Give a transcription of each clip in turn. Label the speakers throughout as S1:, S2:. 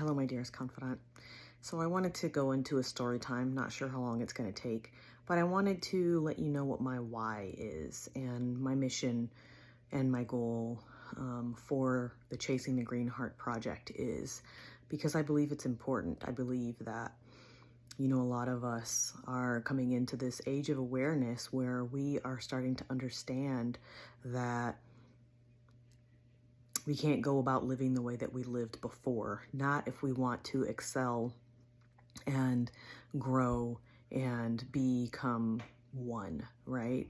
S1: Hello, my dearest confidant. So I wanted to go into a story time, not sure how long it's going to take, but I wanted to let you know what my why is and my mission and my goal for the Chasing the Green Heart project is, because I believe it's important. I believe that, a lot of us are coming into this age of awareness where we are starting to understand that we can't go about living the way that we lived before, not if we want to excel and grow and become one, right?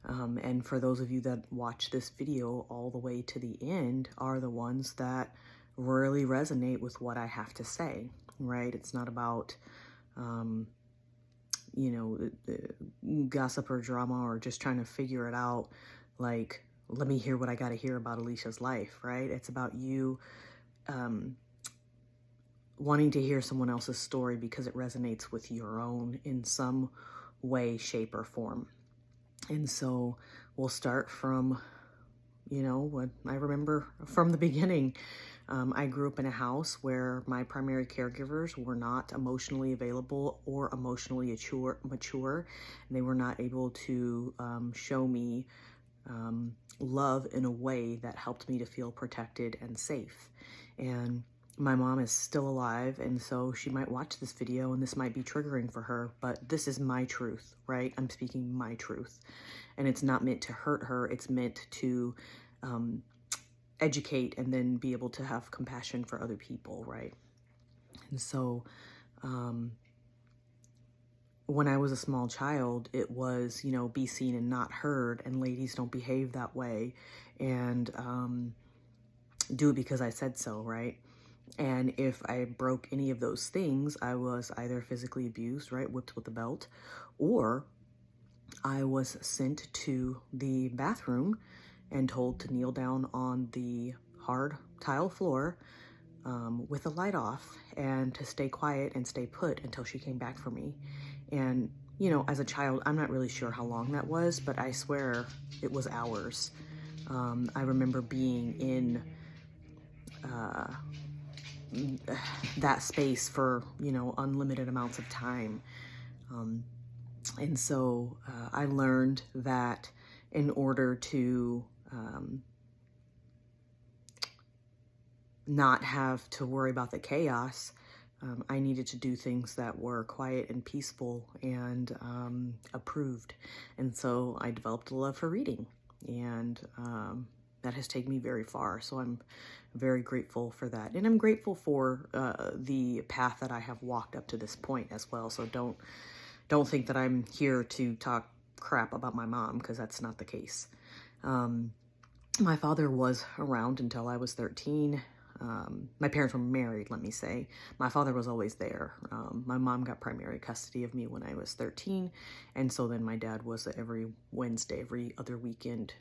S1: And for those of you that watch this video all the way to the end are the ones that really resonate with what I have to say, right? It's not about, gossip or drama or just trying to figure it out, like, let me hear what I got to hear about Alicia's life, right? It's about you wanting to hear someone else's story because it resonates with your own in some way, shape, or form. And so we'll start from, what I remember from the beginning. I grew up in a house where my primary caregivers were not emotionally available or emotionally mature. And they were not able to show me love in a way that helped me to feel protected and safe. And my mom is still alive, and so she might watch this video and this might be triggering for her, but this is my truth, right? I'm speaking my truth, and it's not meant to hurt her. It's meant to educate and then be able to have compassion for other people, right? And so when I was a small child, it was, be seen and not heard, and ladies don't behave that way, and do it because I said so, right? And if I broke any of those things, I was either physically abused, right, whipped with a belt, or I was sent to the bathroom and told to kneel down on the hard tile floor with the light off and to stay quiet and stay put until she came back for me. And, as a child, I'm not really sure how long that was, but I swear it was hours. I remember being in that space for, unlimited amounts of time. And so I learned that in order to not have to worry about the chaos, I needed to do things that were quiet and peaceful and approved. And so I developed a love for reading, and that has taken me very far. So I'm very grateful for that. And I'm grateful for the path that I have walked up to this point as well. So don't think that I'm here to talk crap about my mom, because that's not the case. My father was around until I was 13. My parents were married, let me say. My father was always there. My mom got primary custody of me when I was 13. And so then my dad was every Wednesday, every other weekend,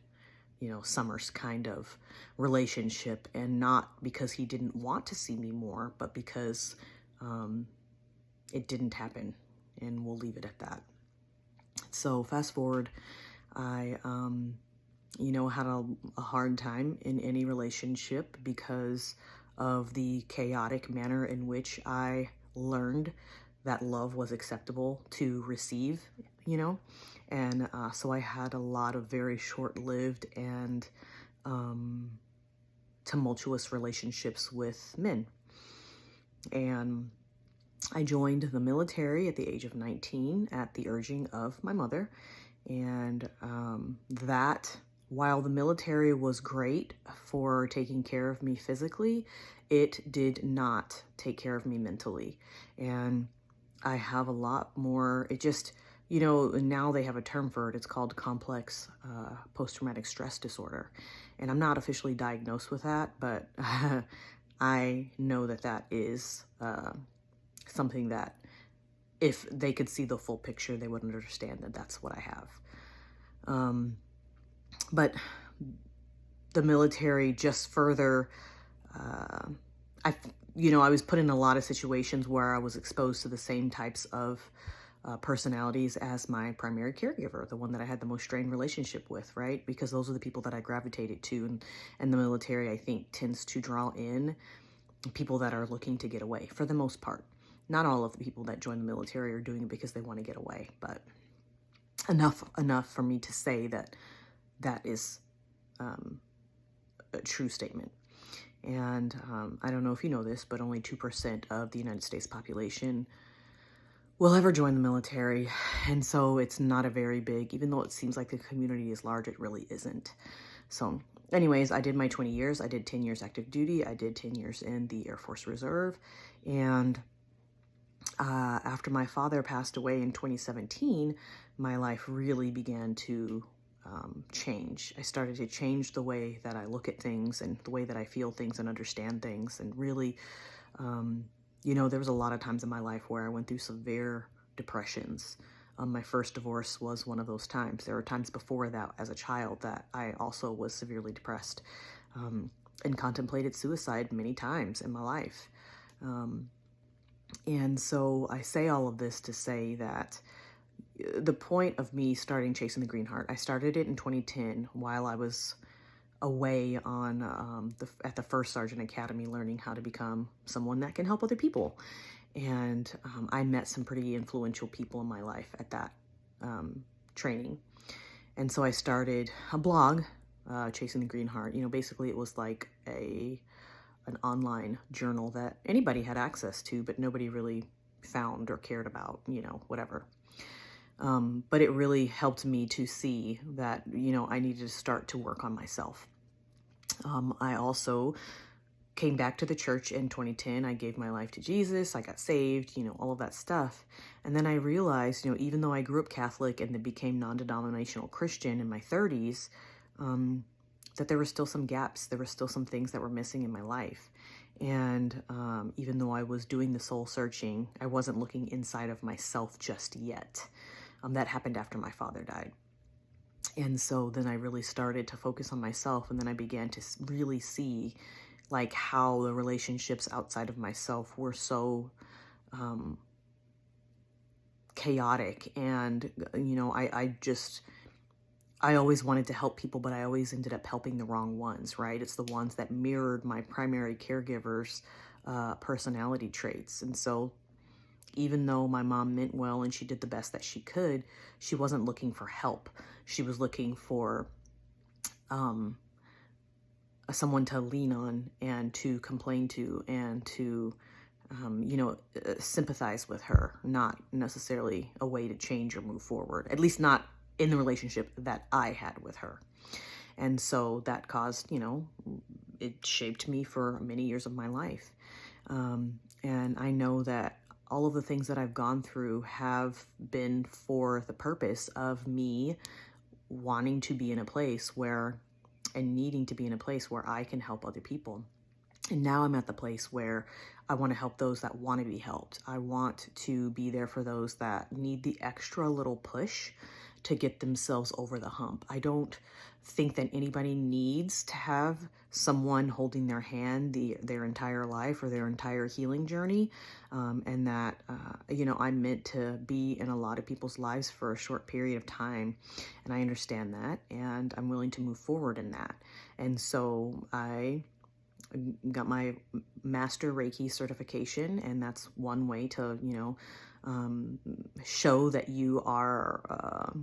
S1: summers kind of relationship. And not because he didn't want to see me more, but because it didn't happen. And we'll leave it at that. So fast forward, I had a hard time in any relationship because of the chaotic manner in which I learned that love was acceptable to receive, and so I had a lot of very short-lived and tumultuous relationships with men. And I joined the military at the age of 19 at the urging of my mother, and that, while the military was great for taking care of me physically, it did not take care of me mentally. And I have a lot more, it just, now they have a term for it. It's called complex post-traumatic stress disorder. And I'm not officially diagnosed with that, but I know that that is something that if they could see the full picture, they would understand that that's what I have. But the military just further, I was put in a lot of situations where I was exposed to the same types of personalities as my primary caregiver, the one that I had the most strained relationship with, right? Because those are the people that I gravitated to. And the military, I think, tends to draw in people that are looking to get away, for the most part. Not all of the people that join the military are doing it because they want to get away, but enough for me to say that that is a true statement. And I don't know if you know this, but only 2% of the United States population will ever join the military. And so it's not a very big, even though it seems like the community is large, it really isn't. So anyways, I did my 20 years. I did 10 years active duty. I did 10 years in the Air Force Reserve. And after my father passed away in 2017, my life really began to change. I started to change the way that I look at things and the way that I feel things and understand things. And really, there was a lot of times in my life where I went through severe depressions. My first divorce was one of those times. There were times before that as a child that I also was severely depressed and contemplated suicide many times in my life. And so I say all of this to say that the point of me starting Chasing the Green Heart, I started it in 2010 while I was away on at the First Sergeant Academy, learning how to become someone that can help other people. And I met some pretty influential people in my life at that training. And so I started a blog, Chasing the Green Heart. Basically it was like an online journal that anybody had access to, but nobody really found or cared about, whatever. But it really helped me to see that, I needed to start to work on myself. I also came back to the church in 2010. I gave my life to Jesus. I got saved, all of that stuff. And then I realized, even though I grew up Catholic and then became non-denominational Christian in my 30s, that there were still some gaps. There were still some things that were missing in my life. And even though I was doing the soul searching, I wasn't looking inside of myself just yet. That happened after my father died. And so then I really started to focus on myself, and then I began to really see like how the relationships outside of myself were so chaotic. And, I always wanted to help people, but I always ended up helping the wrong ones, right? It's the ones that mirrored my primary caregiver's personality traits. And so even though my mom meant well and she did the best that she could, she wasn't looking for help. She was looking for someone to lean on and to complain to and to, sympathize with her, not necessarily a way to change or move forward, at least not in the relationship that I had with her. And so that caused, it shaped me for many years of my life. And I know that all of the things that I've gone through have been for the purpose of me wanting to be in a place where, and needing to be in a place where I can help other people. And now I'm at the place where I want to help those that want to be helped. I want to be there for those that need the extra little push to get themselves over the hump. I don't think that anybody needs to have someone holding their hand their entire life or their entire healing journey. And that, I'm meant to be in a lot of people's lives for a short period of time. And I understand that, and I'm willing to move forward in that. And so I got my Master Reiki certification, and that's one way to, show that you are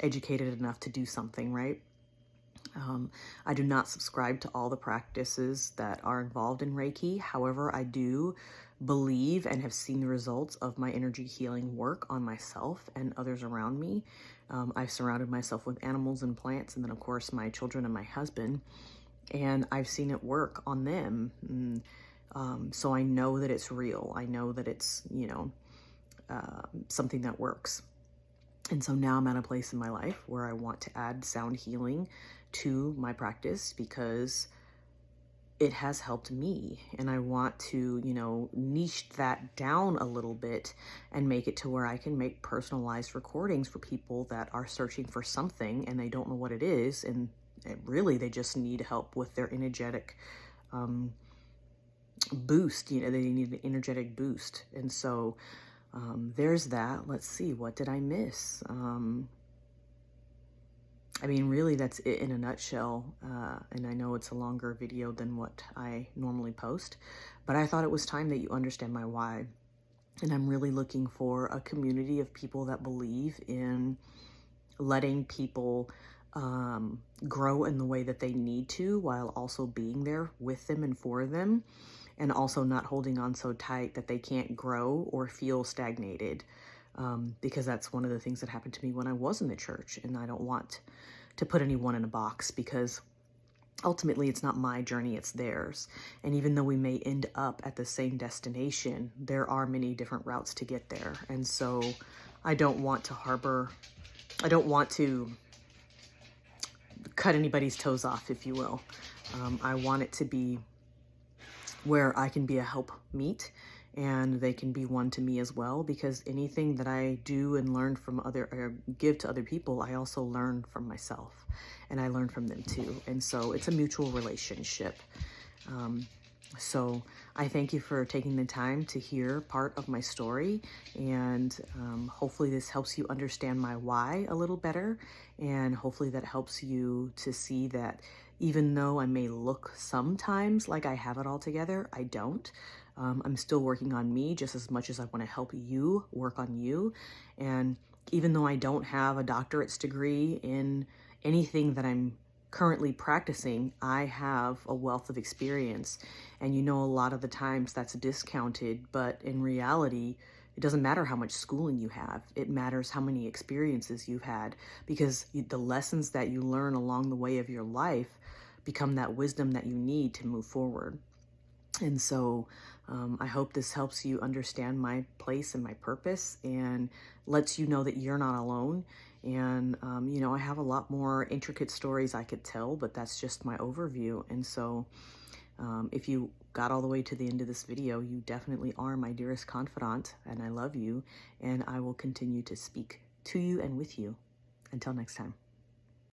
S1: educated enough to do something, right? I do not subscribe to all the practices that are involved in Reiki. However, I do believe and have seen the results of my energy healing work on myself and others around me. I've surrounded myself with animals and plants, and then of course my children and my husband, and I've seen it work on them. So I know that it's real. I know that it's, something that works. And so now I'm at a place in my life where I want to add sound healing to my practice because it has helped me. And I want to, niche that down a little bit and make it to where I can make personalized recordings for people that are searching for something and they don't know what it is. And really, they just need help with their energetic boost. They need an energetic boost. And so there's that. Let's see, what did I miss? I mean, really, that's it in a nutshell. And I know it's a longer video than what I normally post, but I thought it was time that you understand my why. And I'm really looking for a community of people that believe in letting people grow in the way that they need to, while also being there with them and for them, and also not holding on so tight that they can't grow or feel stagnated. Because that's one of the things that happened to me when I was in the church, and I don't want to put anyone in a box, because ultimately it's not my journey, it's theirs. And even though we may end up at the same destination, there are many different routes to get there. And so I don't want to cut anybody's toes off, if you will. I want it to be where I can be a help meet, and they can be one to me as well, because anything that I do and learn from give to other people, I also learn from myself, and I learn from them too. And so it's a mutual relationship. So I thank you for taking the time to hear part of my story, and hopefully this helps you understand my why a little better, and hopefully that helps you to see that even though I may look sometimes like I have it all together, I don't. I'm still working on me just as much as I want to help you work on you. And even though I don't have a doctorate's degree in anything that I'm currently practicing, I have a wealth of experience. And a lot of the times that's discounted, but in reality, it doesn't matter how much schooling you have. It matters how many experiences you've had, because the lessons that you learn along the way of your life become that wisdom that you need to move forward. And so I hope this helps you understand my place and my purpose, and lets you know that you're not alone. And, I have a lot more intricate stories I could tell, but that's just my overview. And so if you got all the way to the end of this video, you definitely are my dearest confidant, and I love you, and I will continue to speak to you and with you. Until next time.